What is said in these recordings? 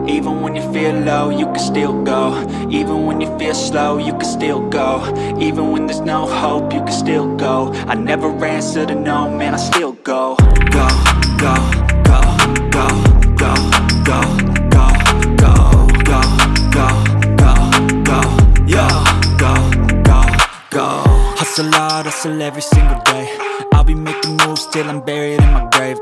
Even when you feel low, you can still go. Even when you feel slow, you can still go. Even when there's no hope, you can still go. I never answer to no, man, I still go. Go, go, go, go, go, go, go, go, go, go, go, go, yo, go, go, go. Hustle hard, hustle every single day. I'll be making moves till I'm buried in my grave.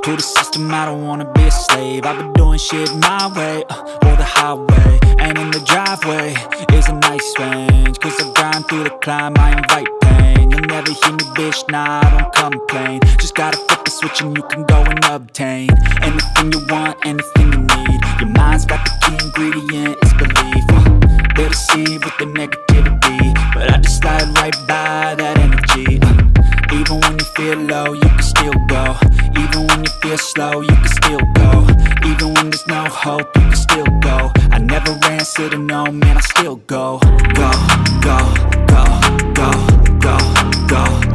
To the system, I don't wanna be a slave. I've been doing shit my way, or the highway. And in the driveway is a nice range, cause I grind through the climb, I invite pain. You'll never hear me, bitch, nah, I don't complain. Just gotta flip the switch and you can go and obtain anything you want, anything you need. Your mind's got the key ingredient, it's belief. They're deceived with the negativity, but I just slide right by that energy. Even when you feel low, you can still go. Even when you feel slow, you can still go. Even when there's no hope, you can still go. I never answer to no, man, I still go. Go, go, go, go, go, go.